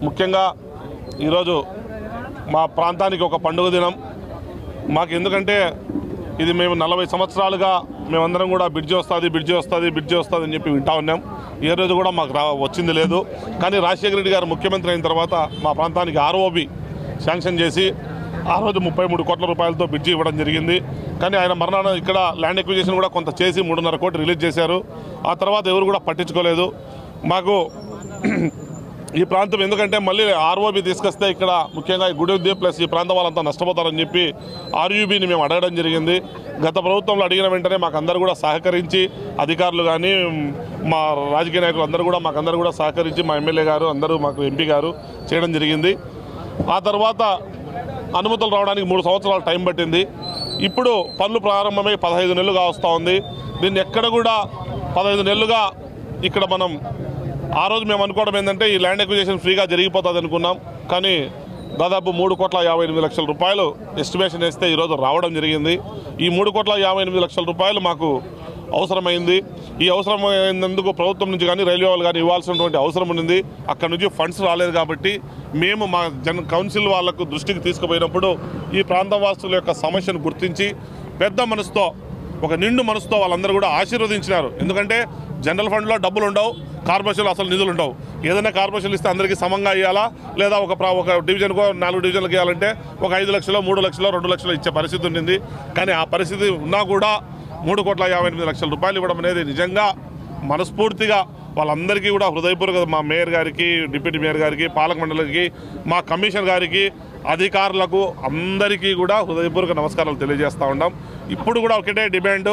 ముఖ్యంగా ఈరోజు మా ప్రాంతానికి ఒక పండుగ దినం. మాకు ఎందుకంటే ఇది మేము 40 సంవత్సరాలుగా మేమందరం కూడా బ్రిడ్జి వస్తుంది అని చెప్పి వింటా ఉన్నాం. ఏ రోజు కూడా మాకు వచ్చింది లేదు. కానీ రాజశేఖర రెడ్డి గారు ముఖ్యమంత్రి అయిన తర్వాత మా ప్రాంతానికి ఆర్ఓబి శాంక్షన్ చేసి ఆ రోజు 33 కోట్ల రూపాయలతో బ్రిడ్జి ఇవ్వడం జరిగింది. కానీ ఆయన మరణాన ఇక్కడ ల్యాండ్ ఎక్విజిషన్ కూడా కొంత చేసి 3.5 కోట్లు రిలీజ్ చేశారు. ఆ తర్వాత ఎవరు కూడా పట్టించుకోలేదు. మాకు ఈ ప్రాంతం ఎందుకంటే మళ్ళీ ఆర్ఓబి తీసుకొస్తే ఇక్కడ ముఖ్యంగా గుడి ప్లస్ ఈ ప్రాంతం వాళ్ళంతా నష్టపోతారని చెప్పి ఆర్యూబీని మేము అడగడం జరిగింది. గత ప్రభుత్వంలో అడిగిన వెంటనే మాకు అందరూ కూడా సహకరించి అధికారులు కానీ మా రాజకీయ నాయకులు అందరూ కూడా మాకందరూ కూడా సహకరించి మా ఎమ్మెల్యే గారు అందరూ మాకు ఎంపీ గారు చేయడం జరిగింది. ఆ తర్వాత అనుమతులు రావడానికి 3 సంవత్సరాలు టైం పట్టింది. ఇప్పుడు పనులు ప్రారంభమై 15 నెలలుగా వస్తూ ఉంది. దీన్ని ఎక్కడ కూడా 15 నెలలుగా ఇక్కడ మనం ఆ రోజు మేము అనుకోవడం ఏంటంటే ఈ ల్యాండ్ ఎక్విజిషన్ ఫ్రీగా జరిగిపోతుంది అనుకున్నాం. కానీ దాదాపు 3,58,00,000 రూపాయలు ఎస్టిమేషన్ వేస్తే ఈరోజు రావడం జరిగింది. ఈ 3,58,00,000 రూపాయలు మాకు అవసరమైంది. ఈ అవసరమైనందుకు ప్రభుత్వం నుంచి కానీ రైల్వే వాళ్ళు కానీ ఇవ్వాల్సినటువంటి అవసరం ఉంది. అక్కడ నుంచి ఫండ్స్ రాలేదు కాబట్టి మేము మా కౌన్సిల్ వాళ్ళకు దృష్టికి తీసుకుపోయినప్పుడు ఈ ప్రాంతం వాసుల యొక్క సమస్యను గుర్తించి పెద్ద మనసుతో ఒక నిండు మనసుతో వాళ్ళందరూ కూడా ఆశీర్వదించినారు. ఎందుకంటే జనరల్ ఫండ్లో డబ్బులు ఉండవు, కార్పొరేషన్లో అసలు నిధులు ఉండవు. ఏదైనా కార్పొరేషన్లు ఇస్తే అందరికీ సమంగా ఇవ్వాలా, లేదా ఒక డివిజన్కో 4 డివిజన్లకు ఇవ్వాలంటే ఒక 5 లక్షలు 3 లక్షలు 2 లక్షలు ఇచ్చే పరిస్థితి ఉండింది. కానీ ఆ పరిస్థితి ఉన్నా కూడా 3,58,00,000 రూపాయలు ఇవ్వడం అనేది నిజంగా మనస్ఫూర్తిగా వాళ్ళందరికీ కూడా హృదయపూర్వక మా మేయర్ గారికి, డిప్యూటీ మేయర్ గారికి, పాలక మండలికి, మా కమిషనర్ గారికి, అధికారులకు అందరికీ కూడా హృదయపూర్వక నమస్కారాలు తెలియజేస్తూ ఉంటాం. ఇప్పుడు కూడా ఒకటే డిమాండ్,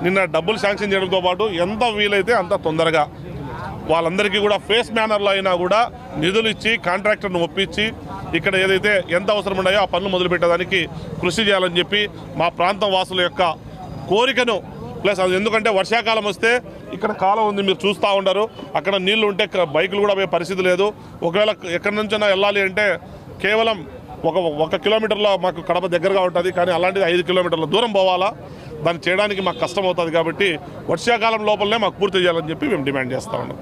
నిన్న డబ్బులు శాంక్షన్ చేయడంతో పాటు ఎంత వీలైతే అంత తొందరగా వాళ్ళందరికీ కూడా ఫేస్ మేనర్లో అయినా కూడా నిధులు ఇచ్చి కాంట్రాక్టర్ను ఒప్పించి ఇక్కడ ఏదైతే ఎంత అవసరం ఉన్నాయో ఆ పనులు మొదలుపెట్టడానికి కృషి చేయాలని చెప్పి మా ప్రాంతం వాసుల యొక్క కోరికను ప్లస్ అది ఎందుకంటే వర్షాకాలం వస్తే ఇక్కడ కాలం ఉంది, మీరు చూస్తూ ఉండరు. అక్కడ నీళ్లు ఉంటే బైకులు కూడా పోయే పరిస్థితి లేదు. ఒకవేళ ఎక్కడి నుంచైనా వెళ్ళాలి అంటే కేవలం ఒక కిలోమీటర్లో మాకు కడప దగ్గరగా ఉంటుంది. కానీ అలాంటిది 5 కిలోమీటర్ల దూరం పోవాలా. దాన్ని చేయడానికి మాకు కష్టం అవుతుంది. కాబట్టి వర్షాకాలం లోపలనే మాకు పూర్తి చేయాలని చెప్పి మేము డిమాండ్ చేస్తూ ఉన్నాం.